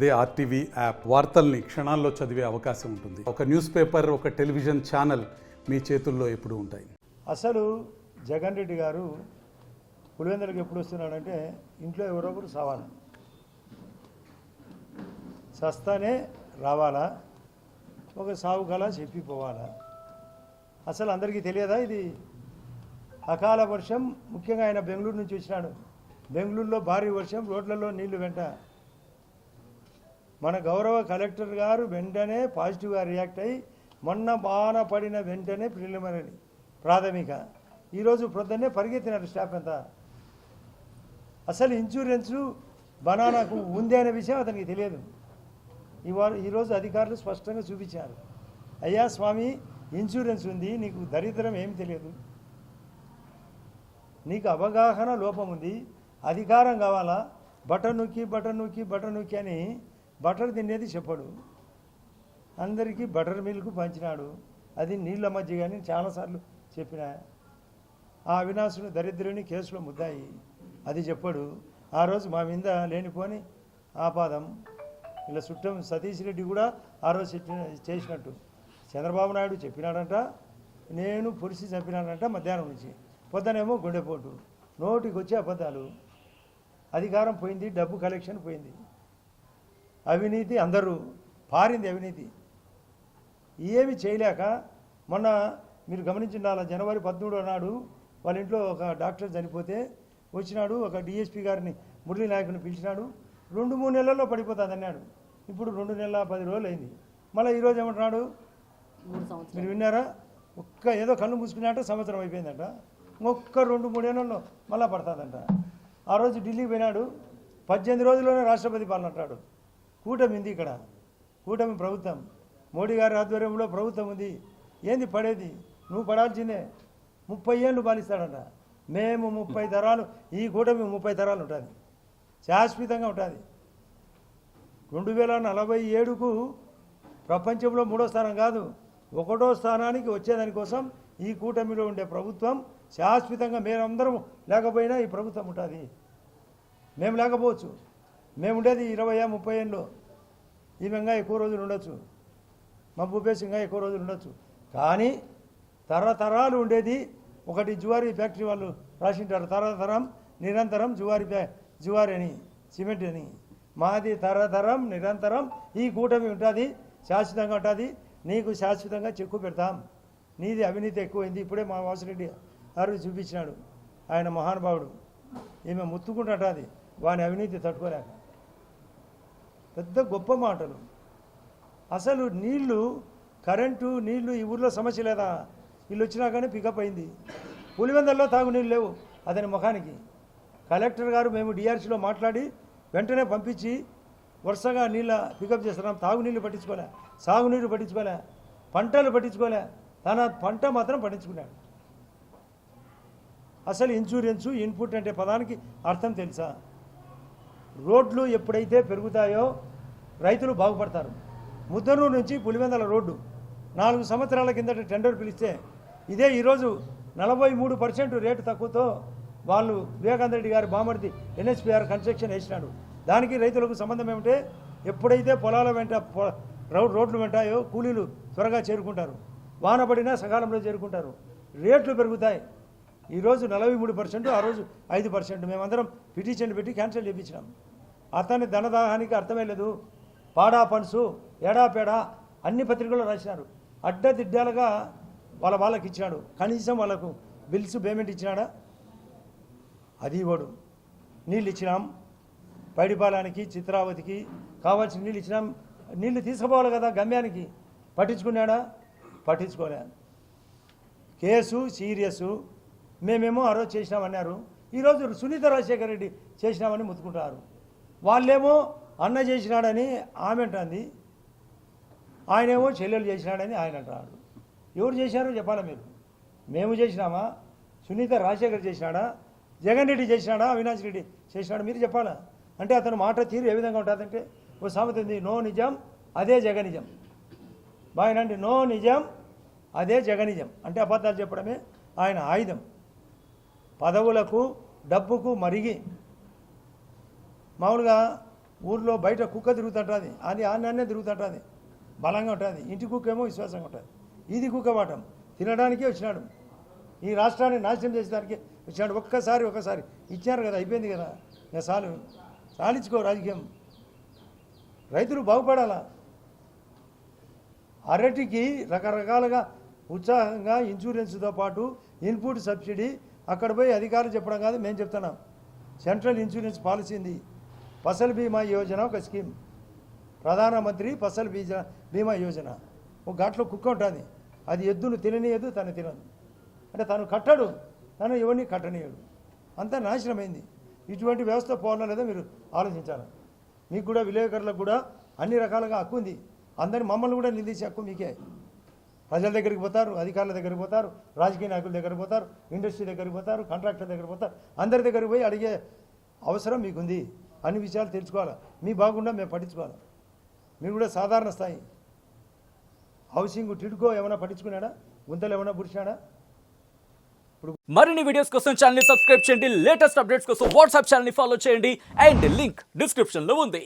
అదే RTV app వార్తల్ని క్షణాల్లో చదివే అవకాశం ఉంటుంది. ఒక న్యూస్ పేపర్, ఒక టెలివిజన్ ఛానల్ మీ చేతుల్లో ఎప్పుడూ ఉంటాయి. అసలు జగన్ రెడ్డి గారు పులివెందులకు ఎప్పుడు వస్తున్నాడంటే ఇంట్లో ఎవరో ఒకరు సావాలి, సస్తానే రావాలా, ఒక సాగు కళ చెప్పిపోవాలా. అసలు అందరికీ తెలియదా ఇది? అకాల వర్షం, ముఖ్యంగా ఆయన బెంగళూరు నుంచి వచ్చినాడు. బెంగళూరులో భారీ వర్షం, రోడ్లలో నీళ్లు వెంట. మన గౌరవ కలెక్టర్ గారు వెంటనే పాజిటివ్గా రియాక్ట్ అయ్యి మొన్న బాణ పడిన వెంటనే ప్రిలిమినరీ ప్రాథమిక ఈరోజు ప్రొద్దున్నే పరిగెత్తినారు స్టాఫ్ అంతా. అసలు ఇన్సూరెన్సు బనానాకు ఉంది అనే విషయం అతనికి తెలియదు. ఈరోజు అధికారులు స్పష్టంగా చూపించారు, అయ్యా స్వామి ఇన్సూరెన్స్ ఉంది, నీకు దరిద్రం ఏం తెలియదు, నీకు అవగాహన లోపం ఉంది, అధికారం కావాలా, బటన్ నొక్కి బటన్ నొక్కి బటన్ నొక్కి అని బటర్ తినేది చెప్పడు. అందరికీ బటర్ మిల్క్ పంచినాడు, అది నీళ్ళ మధ్య కానీ చాలాసార్లు చెప్పిన. ఆ అవినాశుని దరిద్రుని కేసులో ముద్దాయి, అది చెప్పడు. ఆ రోజు మా మీద లేనిపోని ఆపాదం. ఇలా చుట్టం సతీష్ రెడ్డి కూడా ఆ రోజు చేసినట్టు చంద్రబాబు నాయుడు చెప్పినాడంట, నేను పొడిచి చంపినాడంట మధ్యాహ్నం నుంచి. పొద్దునేమో గుండెపోటు, నోటికి వచ్చే అబద్ధాలు. అధికారం పోయింది, డబ్బు కలెక్షన్ పోయింది, అవినీతి అందరూ పారింది. అవినీతి ఏమి చేయలేక మొన్న మీరు గమనించిన జనవరి 13 నాడు వాళ్ళ ఇంట్లో ఒక డాక్టర్ చనిపోతే వచ్చినాడు, ఒక డిఎస్పీ గారిని మురళీ నాయకుని పిలిచినాడు. 2-3 నెలల్లో పడిపోతుంది అన్నాడు. ఇప్పుడు 2 నెలల 10 రోజులు అయింది. మళ్ళీ ఈరోజు ఏమంటున్నాడు, మీరు విన్నారా? ఏదో కళ్ళు మూసుకున్నట్ట సంవత్సరం అయిపోయిందంట. ఒక్క 2-3 నెలల్లో మళ్ళీ పడుతుందంట. ఆ రోజు ఢిల్లీకి పోయినాడు, 18 రోజుల్లోనే రాష్ట్రపతి పాలన అంటాడు. కూటమి ఉంది ఇక్కడ, కూటమి ప్రభుత్వం, మోడీ గారి ఆధ్వర్యంలో ప్రభుత్వం ఉంది. ఏంది పడేది? నువ్వు పడాల్సిందే. 30 ఏళ్ళు పాలిస్తాడంట. మేము 30 తరాలు, ఈ కూటమి 30 తరాలు ఉంటుంది, శాశ్వతంగా ఉంటుంది. 2047కు ప్రపంచంలో 3వ స్థానం కాదు, 1వ స్థానానికి వచ్చేదానికోసం ఈ కూటమిలో ఉండే ప్రభుత్వం శాశ్వతంగా, మేమందరం లేకపోయినా ఈ ప్రభుత్వం ఉంటుంది. మేము లేకపోవచ్చు, మేము ఉండేది 20-30 ఏళ్ళు. ఈమెగా ఎక్కువ రోజులు ఉండొచ్చు, మా భూపేశ్ ఇంకా ఎక్కువ రోజులు ఉండొచ్చు. కానీ తరతరాలు ఉండేది ఒకటి. జువారీ ఫ్యాక్టరీ వాళ్ళు రాసింటారు, తరతరం నిరంతరం జువారీ అని, సిమెంట్ అని. మాది తరతరం నిరంతరం ఈ కూటమి ఉంటుంది, శాశ్వతంగా ఉంటుంది. నీకు శాశ్వతంగా చెక్కు పెడతాం. నీది అవినీతి ఎక్కువైంది. ఇప్పుడే మా వాసిరెడ్డి గారు చూపించినాడు, ఆయన మహానుభావుడు. ఈమె ముత్తుకుంటుంటుంది వాని అవినీతి తట్టుకోలేక. పెద్ద గొప్ప మాటలు. అసలు నీళ్లు, కరెంటు, నీళ్లు ఈ ఊర్లో సమస్య లేదా? వీళ్ళు వచ్చినా కానీ పికప్ అయింది. పులివెందుల్లో తాగునీళ్ళు లేవు అతని ముఖానికి. కలెక్టర్ గారు మేము డిఆర్సీలో మాట్లాడి వెంటనే పంపించి వరుసగా నీళ్ళ పికప్ చేస్తున్నాం. తాగునీళ్ళు పట్టించుకోలే, సాగునీరు పట్టించుకోలే, పంటలు పట్టించుకోలే, తన పంట మాత్రం పట్టించుకున్నాడు. అసలు ఇన్సూరెన్సు, ఇన్పుట్ అంటే పదానికి అర్థం తెలుసా? రోడ్లు ఎప్పుడైతే పెరుగుతాయో రైతులు బాగుపడతారు. ముద్దనూరు నుంచి పులివెందుల రోడ్డు 4 సంవత్సరాల కిందట టెండర్ పిలిస్తే ఇదే ఈరోజు 43% రేటు తక్కువతో వాళ్ళు వివేకానంద రెడ్డి గారి బామర్ది ఎన్హెచ్పిఆర్ కన్స్ట్రక్షన్ వేసినాడు. దానికి రైతులకు సంబంధం ఏమిటంటే, ఎప్పుడైతే పొలాల వెంట రోడ్లు వెంటాయో కూలీలు త్వరగా చేరుకుంటారు, వాన పడినా సకాలంలో చేరుకుంటారు, రేట్లు పెరుగుతాయి. ఈరోజు 43%, ఆ రోజు 5%. మేమందరం పిటిషన్ పెట్టి క్యాన్సిల్ చేయించినాం. అతని ధనదాహానికి అర్థమే లేదు. పాడా పన్సు, ఏడాపేడా అన్ని పత్రికల్లో రాసినారు. అడ్డదిడ్డాలుగా వాళ్ళకి ఇచ్చినాడు. కనీసం వాళ్ళకు బిల్స్ పేమెంట్ ఇచ్చినాడా? అది ఇవ్వడు. నీళ్ళు ఇచ్చినాం, పైడిపాలానికి, చిత్రావతికి కావాల్సిన నీళ్ళు ఇచ్చినాం. నీళ్ళు తీసుకుపోవాలి కదా గమ్యానికి, పట్టించుకున్నాడా? పట్టించుకోలే. Case serious. మేమేమో ఆ రోజు చేసినామన్నారు, ఈరోజు సునీత రాజశేఖర రెడ్డి చేసినామని ముత్తుకుంటారు. వాళ్ళేమో అన్న చేసినాడని ఆమె అంటుంది, ఆయనేమో చెల్లెలు చేసినాడని ఆయన అంటాడు. ఎవరు చేశారో చెప్పాలా మీరు? మేము చేసినామా? సునీత రాజశేఖర్ చేసినాడా? జగన్ రెడ్డి చేసినాడా? అవినాష్ రెడ్డి చేసినాడా? మీరు చెప్పాలా? అంటే అతను మాట తీరు ఏ విధంగా ఉంటుందంటే, ఓ సామెత ఉంది, నో నిజం అదే జగనిజం. బాయనండి, నో నిజం అదే జగనిజం. అంటే అబద్ధాలు చెప్పడమే ఆయన ఆయుధం. పదవులకు, డబ్బుకు మరిగి మామూలుగా ఊర్లో బయట కుక్క తిరుగుతుంటుంది అది ఆన్నే తిరుగుతుంటుంది బలంగా ఉంటుంది ఇంటి కుక్క ఏమో విశ్వాసంగా ఉంటుంది ఇది కుక్క వాటం తినడానికే వచ్చినాడు ఈ రాష్ట్రాన్ని నాశనం చేసేదానికి వచ్చినాడు ఒకసారి ఇచ్చారు కదా అయిపోయింది కదా ఇంకా సాలించుకో రాజకీయం రైతులు బాగుపడాలా అరటికి రకరకాలుగా ఉత్సాహంగా ఇన్సూరెన్స్తో పాటు ఇన్పుట్ సబ్సిడీ అక్కడ పోయి అధికారులు చెప్పడం కాదు మేము చెప్తున్నాం సెంట్రల్ ఇన్సూరెన్స్ పాలసీ ఉంది ఫసల్ బీమా యోజన ఒక స్కీమ్ ప్రధానమంత్రి ఫసల్ బీమా యోజన ఒక ఘాట్లో కుక్క ఉంటుంది అది ఎద్దును తిననీయదు తను తినదు అంటే తను కట్టడు తను ఎవరిని కట్టనీయడు అంతా నాశనమైంది ఇటువంటి వ్యవస్థ పోవాలా లేదా మీరు ఆలోచించాలి మీకు కూడా విలేకరులకు కూడా అన్ని రకాలుగా హక్కు ఉంది అందరిని మమ్మల్ని కూడా నిందించే హక్కు మీకే ప్రజల దగ్గరికి పోతారు అధికారుల దగ్గరికి పోతారు రాజకీయ నాయకుల దగ్గరికి పోతారు ఇండస్ట్రీ దగ్గరికి పోతారు కాంట్రాక్టర్ దగ్గరికి పోతారు అందరి దగ్గరికి పోయి అడిగే అవసరం మీకుంది అన్ని విషయాలు తెలుసుకోవాలి మీ బాగుండా మేము పట్టించుకోవాలి మీరు కూడా సాధారణ స్థాయి హౌసింగ్ టిడ్కో ఏమైనా పట్టించుకున్నాడా గుంతలు ఏమైనా పుడిచాడా మరిన్ని వీడియోస్ కోసం ఛానల్ ని సబ్స్క్రైబ్ చేయండి లేటెస్ట్ అప్డేట్స్ కోసం వాట్సాప్ ఛానల్ ని ఫాలో చేయండి అండ్ లింక్ డిస్క్రిప్షన్ లో ఉంది